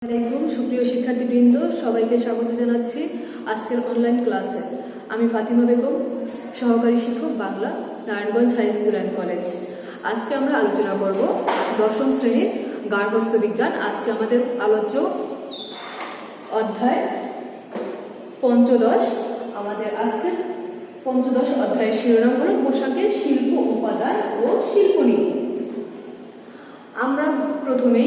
আলাইকুম সুপ্রিয় শিক্ষার্থীবৃন্দ, সবাইকে স্বাগত জানাচ্ছি আজকের অনলাইন ক্লাসে। আমি ফাতিমা বেগম, সহকারী শিক্ষক Bangla, Narayanganj high school and college. আজকে আমরা আলোচনা করব দশম শ্রেণীর গার্হস্থ্য বিজ্ঞান। আজকে আমাদের আলোচ্য অধ্যায় পঞ্চদশ। আমাদের আজকের পঞ্চদশ অধ্যায়ের শিরোনাম হল পোশাকের শিল্প উপাদান ও শিল্পনীতি। আমরা প্রথমে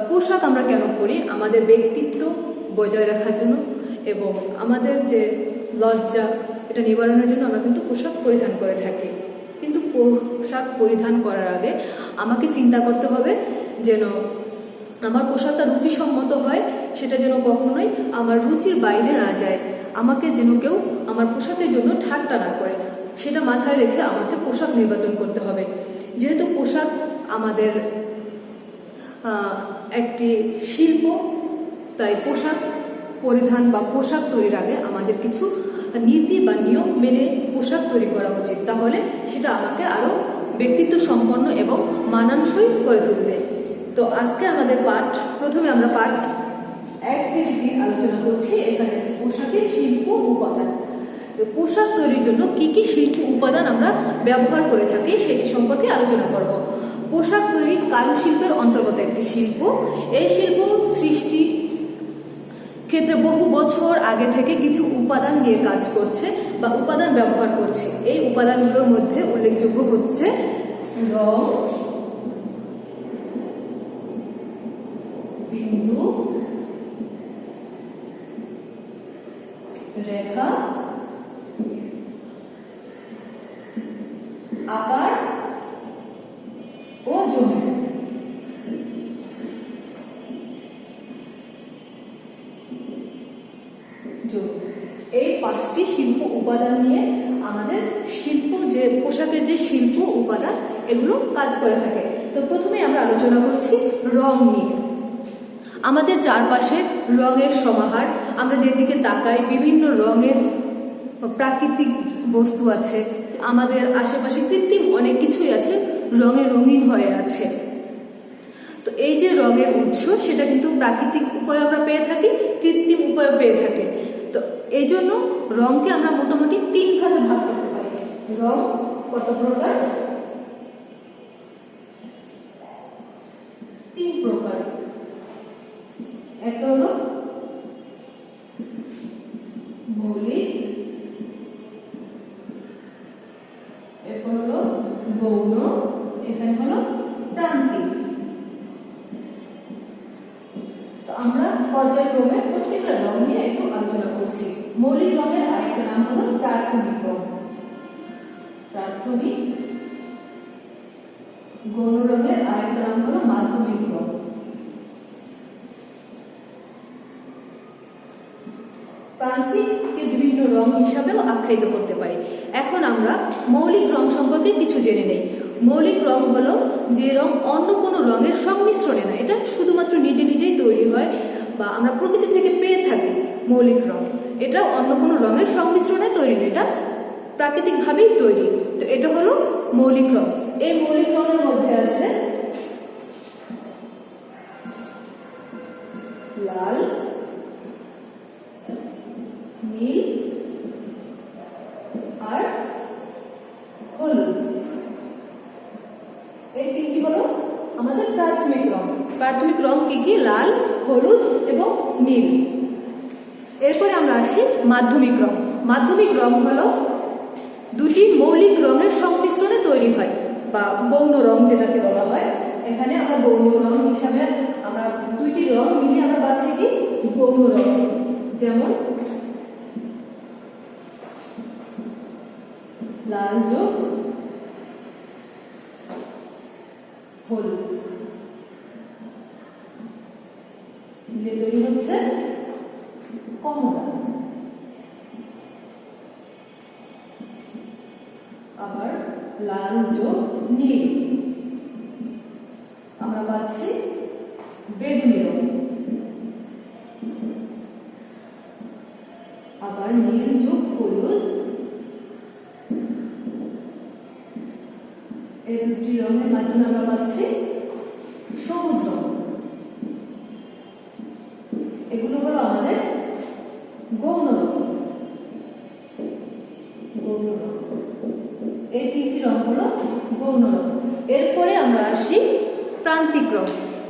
পোশাক আমরা কেন পরি? আমাদের ব্যক্তিত্ব বজায় রাখার জন্য এবং আমাদের যে লজ্জা এটা নিবারণের জন্য আমরা কিন্তু পোশাক পরিধান করে থাকি। কিন্তু পোশাক পরিধান করার আগে আমাকে চিন্তা করতে হবে যেন আমার পোশাকটা রুচিসম্মত হয়, সেটা যেন কখনোই আমার রুচির বাইরে না যায়, আমাকে যেন কেউ আমার পোশাকের জন্য ঠাট্টা না করে, সেটা মাথায় রেখে আমাকে পোশাক নির্বাচন করতে হবে। যেহেতু পোশাক আমাদের একটি শিল্প, তাই পোশাক পরিধান বা পোশাক তৈরির আগে আমাদের কিছু নীতি বা নিয়ম মেনে পোশাক তৈরি করা উচিত, তাহলে সেটা আমাকে আরো ব্যক্তিত্ব সম্পন্ন এবং মানানসই করে তুলবে। তো আজকে আমাদের প্রথমে আমরা পাঠ 1 থেকে 3 আলোচনা করছি। এখানে আছে পোশাকের শিল্প উপাদান। পোশাক তৈরির জন্য কি কি শিল্প উপাদান আমরা ব্যবহার করে থাকি সেটি সম্পর্কে আলোচনা করব। পোশাক তৈরি কারুশিল্পের অন্তর্গত একটি শিল্প। এই শিল্প সৃষ্টি ক্ষেত্রে বহু বছর আগে থেকে কিছু উপাদান নিয়ে কাজ করছে বা উপাদান ব্যবহার করছে। এই উপাদানগুলোর মধ্যে উল্লেখযোগ্য হচ্ছে রং, বিন্দু, রেখা, আকার ও জমি। এই 5টি শিল্প উপাদান নিয়ে আমাদের শিল্প, যে পোশাকের যে শিল্প উপাদান, এগুলো কাজ করে থাকে। তো প্রথমে আমরা আলোচনা করছি রং নিয়ে। আমাদের চারপাশে রঙের সমাহার, আমরা যেদিকে তাকাই বিভিন্ন রঙের প্রাকৃতিক বস্তু আছে, আমাদের আশেপাশে কৃত্রিম অনেক কিছুই আছে, রঙে রঙিন হয়ে আছে। তো এই যে রঙের উৎস, সেটা কিন্তু প্রাকৃতিক উপায়ে আমরা পেয়ে থাকি, কৃত্রিম উপায়ে পেয়ে থাকি। তো এই জন্য রঙকে আমরা মোটামুটি 3 ভাগে ভাগ করতে পারি। রং কত প্রকার? 3 প্রকার। একটা হলো মৌলিক, এরপর হলো গৌণ, এখানে হলো প্রান্তিক। তো আমরা পর্যায়ক্রমে প্রত্যেকটা রং নিয়ে একটু আলোচনা করছি। মৌলিক রঙের আরেকটা নাম হলো প্রাথমিক রং। প্রাথমিক। গৌণ রঙের আরেকটা নাম হলো মাধ্যমিক রং। প্রান্তিককে বিভিন্ন রং হিসাবেও আখ্যায়িত করতে পারি। এখন আমরা মৌলিক রং সম্পর্কে কিছু জেনে নেই। মৌলিক রং হলো যে রং অন্য কোনো রঙের সংমিশ্রণে না, এটা শুধুমাত্র নিজে নিজেই তৈরি হয় বা আমরা প্রকৃতি থেকে পেয়ে থাকি। মৌলিক রং এটা অন্য কোনো রঙের সংমিশ্রণে তৈরি নয়, এটা প্রাকৃতিকভাবেই তৈরি। তো এটা হলো মৌলিক রং। এই মৌলিক রঙের মধ্যে আছে লাল, নীল আর হলুদ। এই 3টি হলো আমাদের প্রাথমিক রং। প্রাথমিক রং কি কি? লাল, হলুদ এবং নীল। এরপরে আমরা আসি মাধ্যমিক রং। মাধ্যমিক রং হলো 2টি মৌলিক রঙের সংমিশ্রণে তৈরি হয় বা গৌণ রং যেটাকে বলা হয়। এখানে আমরা গৌণ রং হিসাবে আমরা 2টি রং মিলিয়ে আমরা পাচ্ছি কি গৌণ রং। যেমন লাল যোগ হলুদ মিলে তৈরি হচ্ছে কমলা। আবার লাল যোগ নীল আমরা পাচ্ছি বেগুনি রং। আবার নীল যোগ হলুদ, এই 2টি রঙের মাধ্যমে আমরা পাচ্ছি সবুজ রং। এগুলো হলো আমাদের গৌণ রং। গৌণ রং, এই তিনটি রং হলো গৌণ রং। এরপরে আমরা আসি প্রান্তিক রং।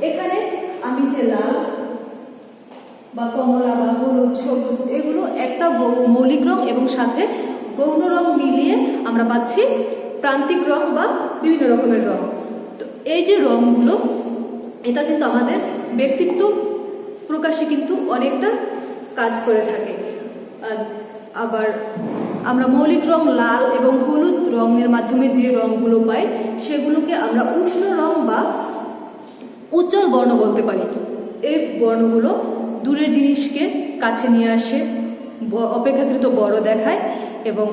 এখানে আমি যে লাল বা কমলা বা হলুদ, সবুজ, এগুলো একটা মৌলিক রং এবং সাথে গৌণ রং মিলিয়ে আমরা পাচ্ছি প্রান্তিক রং বা বিভিন্ন রকমের রং। তো এই যে রংগুলো, এটা কিন্তু আমাদের ব্যক্তিত্ব প্রকাশে কিন্তু অনেকটা কাজ করে থাকে। আবার আমরা মৌলিক রং লাল এবং হলুদ রঙের মাধ্যমে যে রংগুলো পাই সেগুলোকে আমরা উষ্ণ রং বা উজ্জ্বল বর্ণ বলতে পারি। এই বর্ণগুলো দূরের জিনিসকে কাছে নিয়ে আসে, অপেক্ষাকৃত বড় দেখায় এবং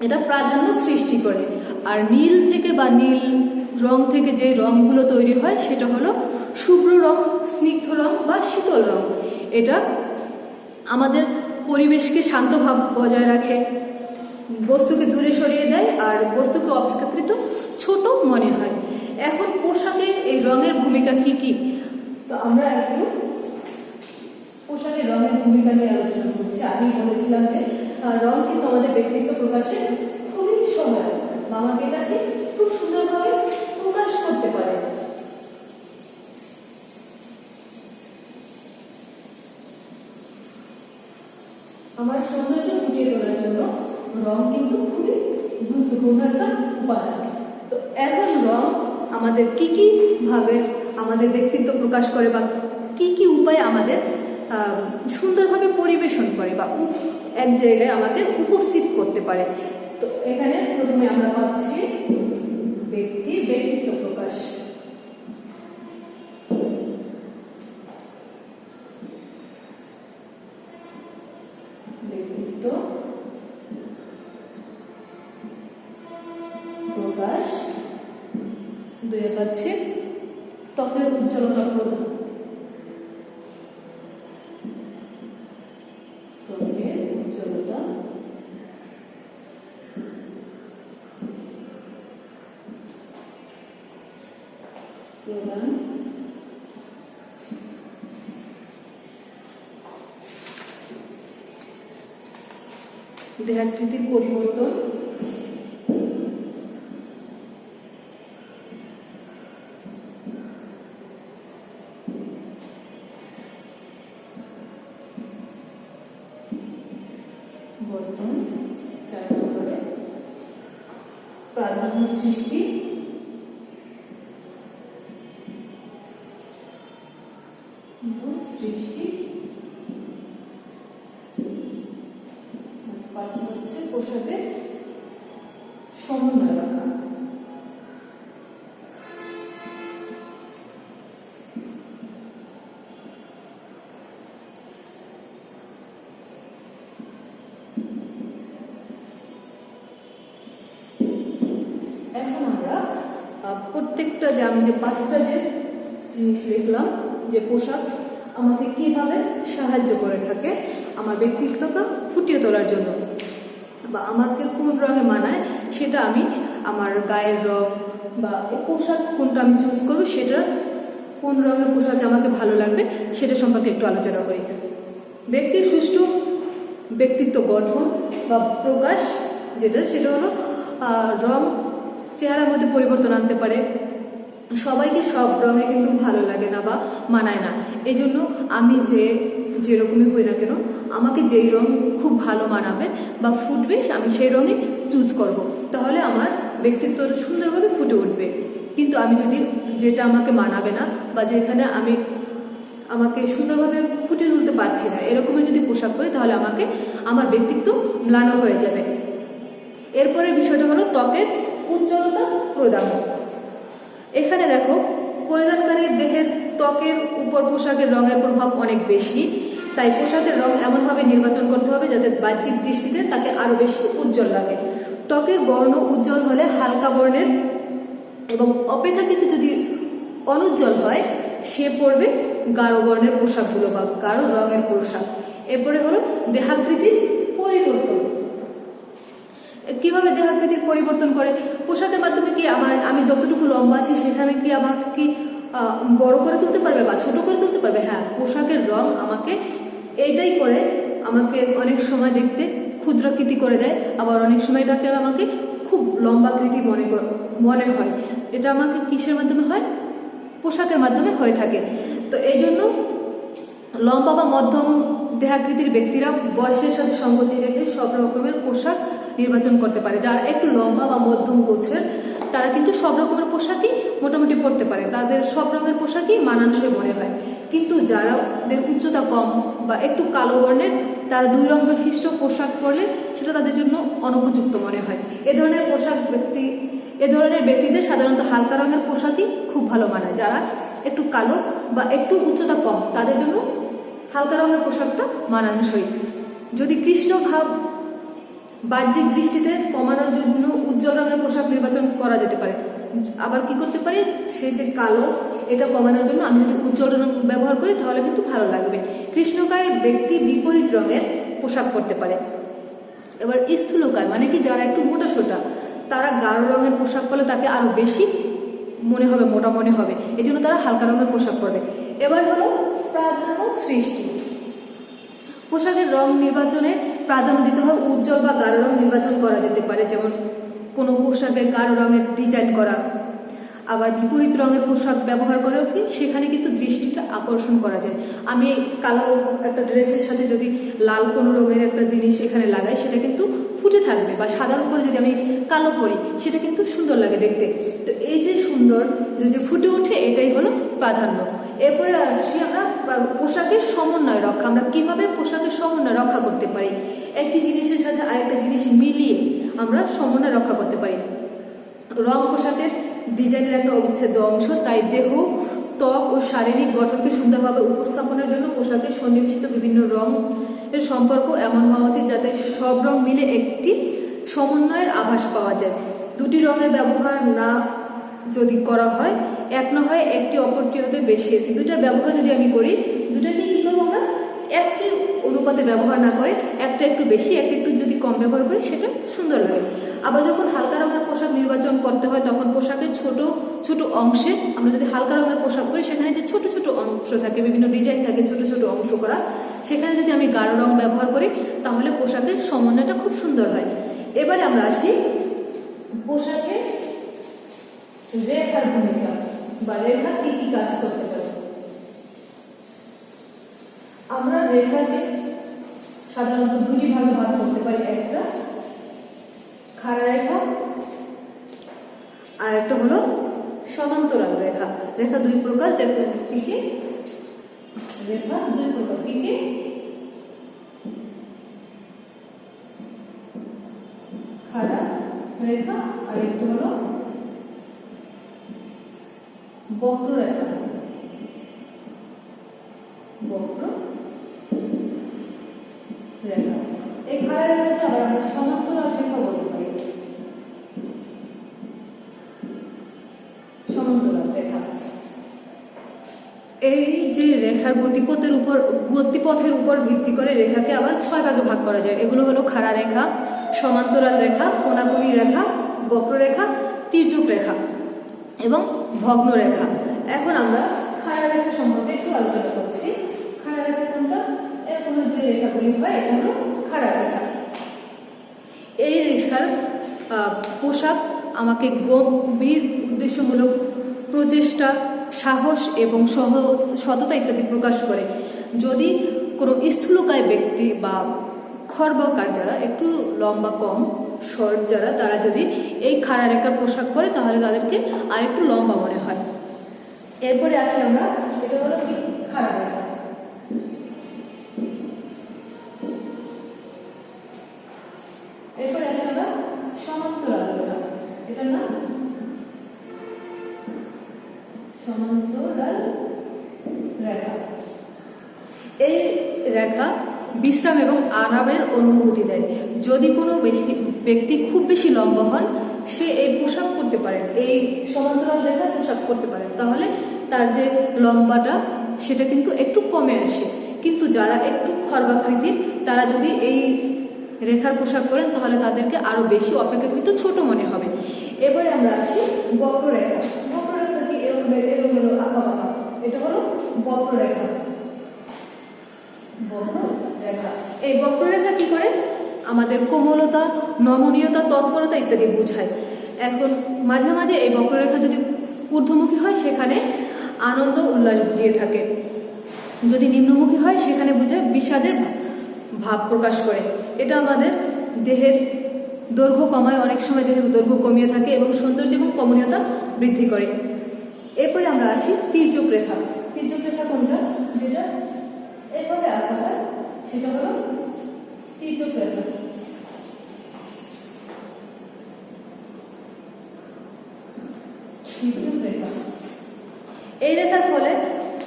এটা প্রাধান্য সৃষ্টি করে। আর নীল থেকে বা নীল রং থেকে যে রংগুলো তৈরি হয় সেটা হলো শুভ্র রং, স্নিগ্ধ রং বা শীতল রং। এটা আমাদের পরিবেশকে শান্ত ভাব বজায় রাখে, বস্তুকে দূরে সরিয়ে দেয় আর বস্তুকে অপেক্ষাকৃত ছোট মনে হয়। এখন পোশাকে এই রঙের ভূমিকা কি কি, তো আমরা একটু পোশাকের রঙের ভূমিকা নিয়ে আলোচনা করছি। আগেই বলেছিলাম যে রং কিন্তু আমাদের ব্যক্তিত্ব প্রকাশে খুবই সহায়ক, আমাকে এটাকে খুব সুন্দরভাবে প্রকাশ করতে পারে। আমার সৌন্দর্য ফুটিয়ে তোলার জন্য রং কিন্তু খুবই গুরুত্বপূর্ণ একটা উপাদান। তো এখন রং আমাদের কি কি ভাবে আমাদের ব্যক্তিত্ব প্রকাশ করে বা কি কি উপায়ে আমাদের সুন্দরভাবে পরিবেশন করে বা এক জায়গায় আমাকে উপস্থিত করতে পারে। তো এখানে প্রথমে আমরা পাচ্ছি ব্যক্তিত্ব প্রকাশ। ব্যক্তিত্ব প্রকাশ। দুয়ে পাচ্ছি ত্বকের উজ্জ্বলতা প্রদান। ত্বকের উজ্জ্বলতা প্রদান। দেহাকৃতির পরিবর্তন। বর্তন। 4 নম্বরে প্রাধান্য সৃষ্টি। সৃষ্টি। 5 হচ্ছে পোশাকে সমন্বয় রাখা। এখন আমরা প্রত্যেকটা যে আমি যে 5টা যে জিনিস লিখলাম যে পোশাক আমাকে কিভাবে সাহায্য করে থাকে আমার ব্যক্তিত্বকে ফুটিয়ে তোলার জন্য বা আমাকে কোন রঙে মানায় সেটা আমি আমার গায়ের রং বা পোশাক কোনটা আমি চুজ করবো, সেটা কোন রঙের পোশাকে আমাকে ভালো লাগবে সেটা সম্পর্কে একটু আলোচনা করি। ব্যক্তির সুষ্ঠু ব্যক্তিত্ব গঠন বা প্রকাশ সেটা হলো রং চেহারার মধ্যে পরিবর্তন আনতে পারে। সবাইকে সব রঙে কিন্তু ভালো লাগে না বা মানায় না, এই জন্য আমি যেরকমই হই না কেন আমাকে যেই রং খুব ভালো মানাবে বা ফুটবে আমি সেই রঙে চুজ করব, তাহলে আমার ব্যক্তিত্ব সুন্দরভাবে ফুটে উঠবে। কিন্তু আমি যদি যেটা আমাকে মানাবে না বা যেখানে আমাকে সুন্দরভাবে ফুটিয়ে তুলতে পারছি না এরকমের যদি পোশাক পরি তাহলে আমার ব্যক্তিত্ব ম্লান হয়ে যাবে। এরপরের বিষয়টা হলো ত্বকের উজ্জ্বলতা প্রদান। এখানে দেখো পরিধানকারীর দেহের ত্বকের উপর পোশাকের রঙের প্রভাব অনেক বেশি, তাই পোশাকের রং এমনভাবে নির্বাচন করতে হবে যাতে বাহ্যিক দৃষ্টিতে তাকে আরো বেশি উজ্জ্বল লাগে। ত্বকের বর্ণ উজ্জ্বল হলে হালকা বর্ণের এবং অপেক্ষাকৃত যদি অনুজ্জ্বল হয় সে পরবে গাঢ় বর্ণের পোশাকগুলো বা গাঢ় রঙের পোশাক। এরপরে হলো দেহাকৃতির পরিবর্তন। কিভাবে দেহাকৃতির পরিবর্তন করে? পোশাকের মাধ্যমে কি আমি যতটুকু লম্বা আছি সেখানে কি আমাকে কি বড় করে তুলতে পারবে বা ছোট করে তুলতে পারবে। হ্যাঁ, পোশাকের রং আমাকে এইটাই করে, আমাকে অনেক সময় দেখতে ক্ষুদ্রাকৃতি করে দেয়, আবার অনেক সময় এটাকে আমাকে খুব লম্বাকৃতি মনে হয়। এটা আমাকে কিসের মাধ্যমে হয়? পোশাকের মাধ্যমে হয়ে থাকে। তো এই জন্য লম্বা বা মধ্যম দেহাকৃতির ব্যক্তিরা বয়সের সাথে সঙ্গতি রেখে সব রকমের পোশাক নির্বাচন করতে পারে। যারা একটু লম্বা বা মধ্যম গোছের তারা কিন্তু সব রকমের পোশাকই মোটামুটি পরতে পারে, তাদের সব রঙের পোশাকই মানানসই মনে হয়। কিন্তু যারা উচ্চতা কম বা একটু কালো বর্ণের, তারা 2 রং বিশিষ্ট পোশাক পরলে সেটা তাদের জন্য অনুপযুক্ত মনে হয়। এ ধরনের ব্যক্তিদের সাধারণত হালকা রঙের পোশাকই খুব ভালো মানায়। যারা একটু কালো বা একটু উচ্চতা কম তাদের জন্য হালকা রঙের পোশাকটা মানানসই। যদি কৃষ্ণ ভাব বাহ্যিক দৃষ্টিতে কমানোর জন্য উজ্জ্বল রঙের পোশাক নির্বাচন করা যেতে পারে। আবার কি করতে পারি, সে যে কালো এটা কমানোর জন্য আমি যদি উজ্জ্বল রং ব্যবহার করি তাহলে কিন্তু ভালো লাগবে। কৃষ্ণকায় ব্যক্তি বিপরীত রঙের পোশাক পরতে পারে। এবার স্থূলকায় মানে কি, যারা একটু মোটা সোটা, তারা গাঢ় রঙের পোশাক পরলে তাকে আরো বেশি মনে হবে, মোটা মনে হবে, এই জন্য তারা হালকা রঙের পোশাক পরবে। এবার হলো প্রাধান্য সৃষ্টি। পোশাকের রং নির্বাচনে প্রাধান্য দিতে হয় উজ্জ্বল বা গাঢ় রং নির্বাচন করা যেতে পারে, যেমন কোনো পোশাকে গাঢ় রঙের ডিজাইন করা। আবার বিপরীত রঙের পোশাক ব্যবহার করেও কি সেখানে কিন্তু দৃষ্টিটা আকর্ষণ করা যায়। আমি কালো একটা ড্রেসের সাথে যদি লাল কোনো রঙের একটা জিনিস এখানে লাগাই সেটা কিন্তু ফুটে থাকবে, বা সাদার উপরে যদি আমি কালো করি সেটা কিন্তু সুন্দর লাগে দেখতে। তো এই যে সুন্দর যে ফুটে ওঠে, এটাই হলো প্রাধান্য। এরপরে আসি আমরা পোশাকের সমন্বয় রক্ষা। আমরা কিভাবে পোশাকের সমন্বয় রক্ষা করতে পারি? একটি জিনিসের সাথে আরেকটা জিনিস মিলিয়ে আমরা সমন্বয় রক্ষা করতে পারি। রং পোশাকের ডিজাইনের একটা অবিচ্ছেদ্য অংশ, তাই দেহ, ত্বক ও শারীরিক গঠনকে সুন্দরভাবে উপস্থাপনের জন্য পোশাকের সন্নিবেশিত বিভিন্ন রং এর সম্পর্ক এমন হওয়া উচিত যাতে সব রং মিলে একটি সমন্বয়ের আভাস পাওয়া যায়। 2টি রঙের ব্যবহার না যদি করা হয়, এক না হয় একটি অপরটি হতে বেশি। 2টার ব্যবহার যদি আমি করি, দুটাকে কি করবো আমরা একই অনুপাতে ব্যবহার না করে একটা একটু বেশি একটা একটু যদি কম ব্যবহার করি সেটা সুন্দর লাগে। আবার যখন হালকা রঙের পোশাক নির্বাচন করতে হয় তখন পোশাকের ছোট ছোট অংশে আমরা যদি হালকা রঙের পোশাক করি সেখানে যে ছোট ছোট অংশ থাকে, বিভিন্ন ডিজাইন থাকে, ছোট ছোট অংশ করা, সেখানে যদি আমি গাঢ় রং ব্যবহার করি তাহলে পোশাকের সমন্বয়টা খুব সুন্দর হয়। এবারে আমরা আসি পোশাকে রেখার ভূমিকা বা রেখা কি কি কাজ করতে পারে। আমরা রেখাকে সাধারণত 2টি ভাগে ভাগ করতে পারি, একটা খাড়া রেখা আর একটা হলো সমান্তরাল রেখা। রেখা 2 প্রকার, কি কি? রেখা 2 প্রকার, কি কি? খাড়া রেখা আর একটা হলো বক্ররেখা। রেখা এই খাড়া রেখাকে আবার আমরা সমান্তরাল রেখা বলতে পারি। সমান্তরাল রেখা এই যে রেখার গতিপথের উপর ভিত্তি করে রেখাকে আবার 6 ভাগে ভাগ করা যায়। এগুলো হলো খাড়া রেখা, সমান্তরাল রেখা, কোণাকুণি রেখা, বক্ররেখা, তির্যক রেখা এবং ভগ্ন রেখা। এখন আমরা খাড়া রেখা সম্পর্কে একটু আলোচনা করছি। খাড়া রেখা কোনটা? এরকম যে রেখাগুলি হয় এটা হলো খাড়া রেখা। এই রেখার পোশাক আমাকে গম্ভীর উদ্দেশ্যমূলক প্রচেষ্টা, সাহস এবং সততা ইত্যাদি প্রকাশ করে। যদি কোনো স্থূলকায় ব্যক্তি বা খর্বকার, যারা একটু লম্বা কম শর্ট যারা, তারা যদি এই খাড়া রেখার পোশাক পরে তাহলে তাদেরকে আর একটু লম্বা মনে হয়। এরপরে আসি আমরা, এটা হলো কি খাড়া রেখা। এরপরে আসি আমরা সমান্তরাল রেখা। এটা না সমান্তরাল রেখা। এই রেখা বিশ্রাম এবং আরামের অনুভূতি দেয়। যদি কোনো ব্যক্তি খুব বেশি লম্বা হন, সে এই পোশাক পরতে পারেন, এই সমান্তরাল রেখা পোশাক পরতে পারেন, তাহলে তার যে লম্বাটা সেটা কিন্তু একটু কমে আসে। কিন্তু যারা একটু খর্বাকৃতির, তারা যদি এই রেখার পোশাক পরেন তাহলে তাদেরকে আরো বেশি অপেক্ষাকৃত ছোট মনে হবে। এবারে আমরা আসি বক্ররেখা। বক্ররেখা কি? এরকম এলোমেলো আঁকা বাঁকা, এটা হলো বক্ররেখা। বক্ররেখা, এই বক্ররেখা কি করে? আমাদের কোমলতা, নমনীয়তা, তৎপরতা ইত্যাদি বোঝায়। এখন মাঝে মাঝে এই বক্ররেখা যদি ঊর্ধ্বমুখী হয় সেখানে আনন্দ উল্লাস বুঝিয়ে থাকে, যদি নিম্নমুখী হয় সেখানে বোঝায় বিষাদের ভাব প্রকাশ করে। এটা আমাদের দেহের দৈর্ঘ্য কমায়, অনেক সময় দেহের দৈর্ঘ্য কমিয়ে থাকে এবং সৌন্দর্য এবং কমনীয়তা বৃদ্ধি করে। এরপরে আমরা আসি তির্যক রেখা। তির্যক রেখা কোনটা? যেটা এইভাবে আঁকা হয় সেটা হলো তির্যক রেখা। তির্যক রেখা, এই রেখার ফলে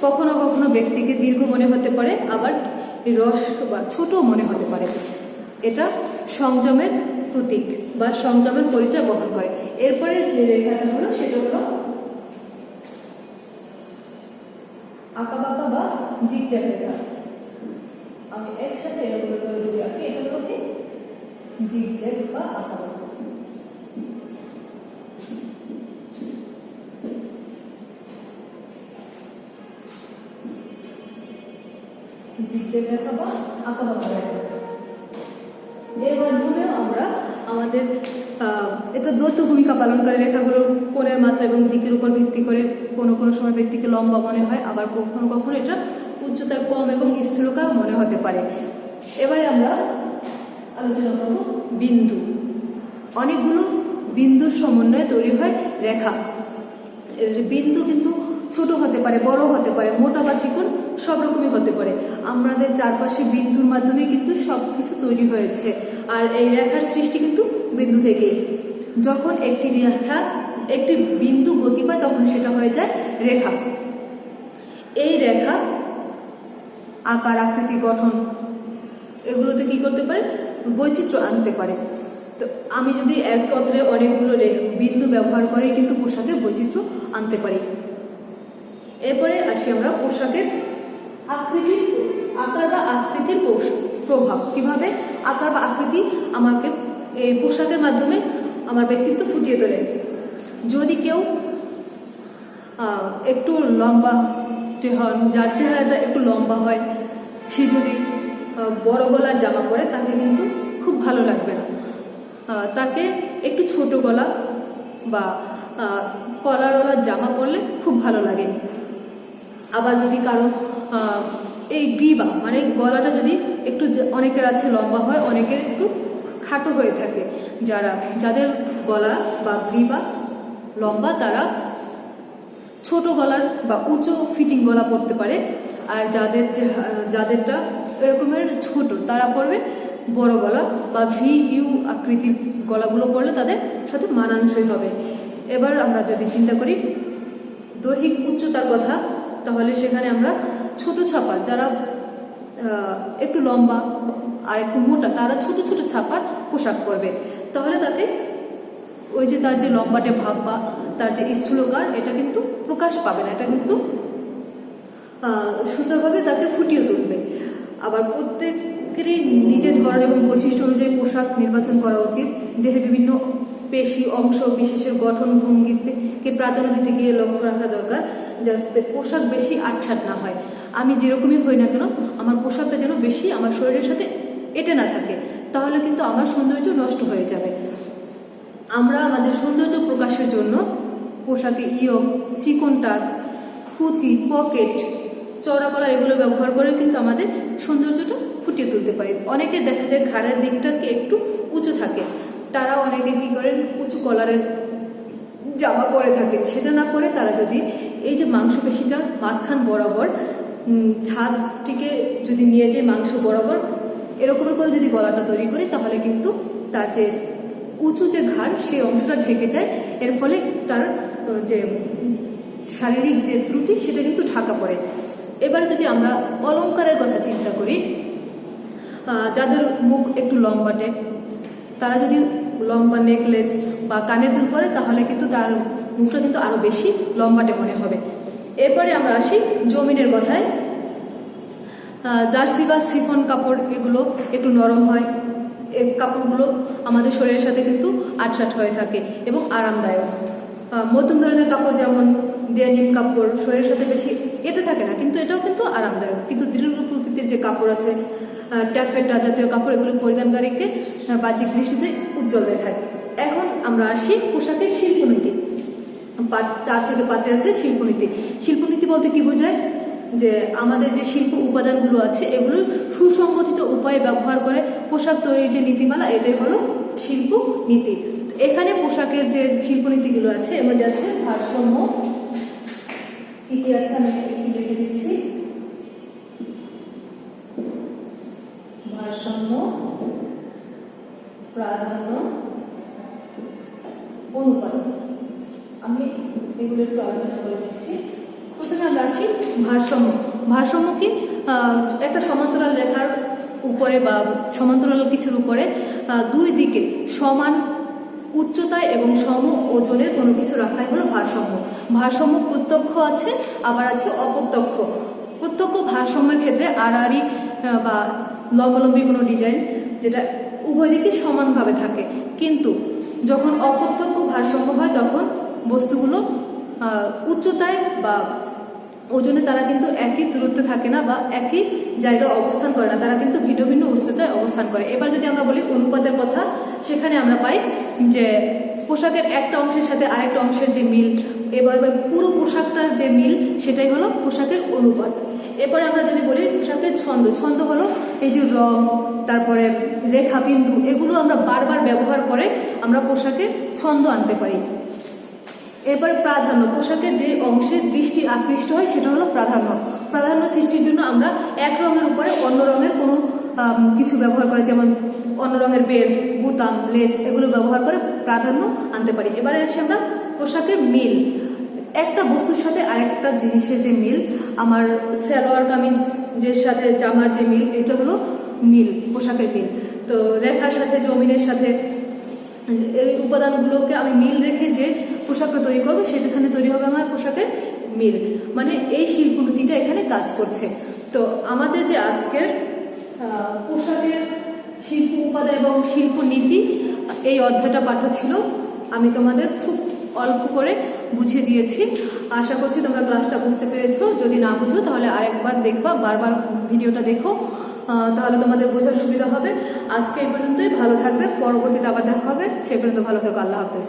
কখনো কখনো ব্যক্তিকে দীর্ঘ মনে হতে পারে, আবার হ্রস্ব বা ছোট মনে হতে পারে। এটা সংযমের প্রতীক বা সংযমের পরিচয় বহন করে। এরপরে যে রেখাটা হলো সেটা হলো আঁকাবাঁকা বা জিগজ্যাগ রেখা। আমি একসাথে এরকম করে যদি আঁকি, এটা হলো কি জিগজ্যাগ বা আঁকাবাঁকা। জিগজ্যাগ রেখা বা আঁকাবাঁকা রেখা, এর মাধ্যমেও আমরা আমাদের এটা দ্বৈত ভূমিকা পালন করে। রেখাগুলোর কোণের মাত্রা এবং দিকের উপর ভিত্তি করে কোনো কোনো সময় ব্যক্তিকে লম্বা মনে হয়, আবার কখনো কখনো এটা উচ্চতায় কম এবং স্থূলকায় মনে হতে পারে। এবারে আমরা আলোচনা করব বিন্দু। অনেকগুলো বিন্দুর সমন্বয়ে তৈরি হয় রেখা। বিন্দু কিন্তু ছোট হতে পারে, বড় হতে পারে, মোটা বা চিকন, সব রকমই হতে পারে। আমাদের চারপাশে বিন্দুর মাধ্যমে কিন্তু সবকিছু তৈরি হয়েছে, আর এই রেখার সৃষ্টি কিন্তু বিন্দু থেকেই। যখন একটি বিন্দু গতি পায় তখন সেটা হয়ে যায় রেখা। এই রেখা আকার, আকৃতি, গঠন এগুলোতে কি করতে পারে? বৈচিত্র্য আনতে পারে। তো আমি যদি একত্রে অনেকগুলো বিন্দু ব্যবহার করে কিন্তু পোশাকের বৈচিত্র্য আনতে পারি। এরপরে আসি আমরা পোশাকের আকার বা আকৃতির প্রভাব। কিভাবে আকার বা আকৃতি আমাকে এই পোশাকের মাধ্যমে আমার ব্যক্তিত্ব ফুটিয়ে তোলে। যদি কেউ একটু লম্বা হন, যার চেহারাটা একটু লম্বা হয়, সে যদি বড় গলার জামা পরে তাকে কিন্তু খুব ভালো লাগবে না। তাকে একটু ছোট গলা বা কলারওয়ালা জামা পরলে খুব ভালো লাগে। আবার যদি কারো এই গ্রীবা মানে গলাটা যদি একটু, অনেকের আছে লম্বা হয়, অনেকের একটু খাটো হয়ে থাকে, যাদের গলা বা গ্রীবা লম্বা তারা ছোট গলার বা উঁচু ফিটিং গলা পরতে পারে। আর যাদেরটা এরকমের ছোট তারা পরবে বড় গলা বা VU আকৃতির গলাগুলো পরলে তাদের সাথে মানানসই হবে। এবার আমরা যদি চিন্তা করি দৈহিক উচ্চতার কথা, তাহলে সেখানে আমরা ছোট ছাপার, যারা একটু লম্বা আর একটু মোটা, তারা ছোট ছোট ছাপার পোশাক পরবে। তাহলে তাতে ওই যে তার যে লম্বাটে ভাব বা তার যে স্থূলকার, এটা কিন্তু প্রকাশ পাবে না, এটা কিন্তু সুন্দরভাবে তাকে ফুটিয়ে তুলবে। আবার প্রত্যেকেরই নিজের ধরন এবং বৈশিষ্ট্য অনুযায়ী পোশাক নির্বাচন করা উচিত। দেহের বিভিন্ন পেশি, অংশ বিশেষের গঠন ভঙ্গিকে প্রাধান্য দিতে গিয়ে লক্ষ্য রাখা দরকার, যাতে পোশাক বেশি আটসাট না হয়। আমি যেরকমই হই না কেন, আমার পোশাকটা যেন বেশি আমার শরীরের সাথে এঁটে না থাকে, তাহলে কিন্তু আমার সৌন্দর্য নষ্ট হয়ে যাবে। আমরা আমাদের সৌন্দর্য প্রকাশের জন্য পোশাকে ইয়ক, চিকন টাক, কুচি, পকেট, চওড়া কলার এগুলো ব্যবহার করে কিন্তু আমাদের সৌন্দর্যটা ফুটিয়ে তুলতে পারি। অনেকে দেখা যায় ঘাড়ের দিকটাকে একটু উঁচু থাকে, তারা অনেকে কি করেন উঁচু কলারের জামা পরে থাকে। সেটা না করে তারা যদি এই যে মাংসপেশিটা মাঝখান বরাবর ছাদটিকে যদি নিয়ে যায় মাংস বরাবর এরকম করে যদি গলাটা তৈরি করি, তাহলে কিন্তু তার যে উঁচু যে ঘাড় সেই অংশটা ঢেকে যায়। এর ফলে তার যে শারীরিক যে ত্রুটি সেটা কিন্তু ঢাকা পড়ে। এবারে যদি আমরা অলংকারের কথা চিন্তা করি, যাদের মুখ একটু লম্বাটে, তারা যদি লম্বা নেকলেস বা কানের দুল পরে, তাহলে কিন্তু তার মুখটা কিন্তু আরো বেশি লম্বাটে মনে হবে। এরপরে আমরা আসি জমিনের কথায়। জার্সি বা সিফন কাপড় এগুলো একটু নরম হয়, এই কাপড়গুলো আমাদের শরীরের সাথে কিন্তু আটসাট হয়ে থাকে এবং আরামদায়ক। মধ্যম ধরনের কাপড় যেমন ডেনিম কাপড় শরীরের সাথে বেশি এটা থাকে না, কিন্তু এটাও কিন্তু আরামদায়ক। কিন্তু দৃঢ় প্রকৃতির যে কাপড় আছে, ট্যাফেটা জাতীয় কাপড়, এগুলো পরিধানকারীকে বাহ্যিক দৃষ্টিতে উজ্জ্বল দেখায়। এখন আমরা আসি পোশাকের শিল্পনীতি। 4 থেকে 5 আছে শিল্পনীতি। শিল্পনীতি বলতে কি বোঝায়? যে আমাদের যে শিল্প উপাদানগুলো আছে এগুলো সুসংগঠিত উপায়ে ব্যবহার করে পোশাক তৈরির যে নীতিমালা, এটাই হলো শিল্প নীতি। এখানে পোশাকের যে শিল্পনীতিগুলো আছে এর মধ্যে আছে ভারসাম্য, কি কি আছে আমি লিখে দিচ্ছি, ভারসাম্য, প্রাধান্য, অনুপাত। আমি এগুলো একটু আলোচনা করে দিচ্ছি। প্রথমে আমরা আসি ভারসাম্য। ভারসাম্য কি? একটা সমান্তরাল রেখার উপরে বা সমান্তরাল কিছুর উপরে 2 দিকে সমান উচ্চতায় এবং সম ওজনের কোনো কিছু রাখাই হলো ভারসাম্য। ভারসাম্য প্রত্যক্ষ আছে, আবার আছে অপ্রত্যক্ষ। প্রত্যক্ষ ভারসাম্যের ক্ষেত্রে আড়াআড়ি বা লম্বালম্বি কোনো ডিজাইন, যেটা উভয় দিকে সমানভাবে থাকে। কিন্তু যখন অপ্রত্যক্ষ ভারসাম্য হয় তখন বস্তুগুলো উচ্চতায় বা ওজনে তারা কিন্তু একই দূরত্বে থাকে না বা একই জায়গায় অবস্থান করে না, তারা কিন্তু ভিন্ন ভিন্ন উচ্চতায় অবস্থান করে। এবার যদি আমরা বলি অনুপাতের কথা, সেখানে আমরা পাই যে পোশাকের একটা অংশের সাথে আরেকটা অংশের যে মিল, এবার পুরো পোশাকটার যে মিল, সেটাই হলো পোশাকের অনুপাত। এরপরে আমরা যদি বলি পোশাকের ছন্দ, ছন্দ হলো এই যে রং, তারপরে রেখা, বিন্দু, এগুলো আমরা বারবার ব্যবহার করে আমরা পোশাকে ছন্দ আনতে পারি। এবার প্রাধান্য, পোশাকের যে অংশে দৃষ্টি আকৃষ্ট হয় সেটা হলো প্রাধান্য। প্রাধান্য সৃষ্টির জন্য আমরা এক রঙের উপরে অন্য রঙের কোনো কিছু ব্যবহার করে, যেমন অন্য রঙের বেল্ট, বুতাম, লেস, এগুলো ব্যবহার করে প্রাধান্য আনতে পারি। এবারে আসি আমরা পোশাকের মিল। একটা বস্তুর সাথে আরেকটা জিনিসের যে মিল, আমার সালোয়ার কামিজ যে সাথে জামার যে মিল, এটা হলো মিল, পোশাকের মিল। তো রেখার সাথে জমিনের সাথে এই উপাদানগুলোকে আমি মিল রেখে যে পোশাকটা তৈরি করবো, সেখানে তৈরি হবে আমার পোশাকের মিল। মানে এই শিল্পনীতিটা এখানে কাজ করছে। তো আমাদের যে আজকের পোশাকের শিল্প উপাদান এবং শিল্প নীতি, এই অধ্যায়টা পাঠ্য ছিল। আমি তোমাদের খুব অল্প করে বুঝিয়ে দিয়েছি। আশা করছি তোমরা ক্লাসটা বুঝতে পেরেছো। যদি না বুঝো তাহলে আরেকবার দেখবা, বারবার ভিডিওটা দেখো, তাহলে তোমাদের বোঝার সুবিধা হবে। আজকে এই পর্যন্তই। ভালো থাকবে, পরবর্তীতে আবার দেখা হবে। সেই পর্যন্ত ভালো থাকো। আল্লাহ হাফেজ।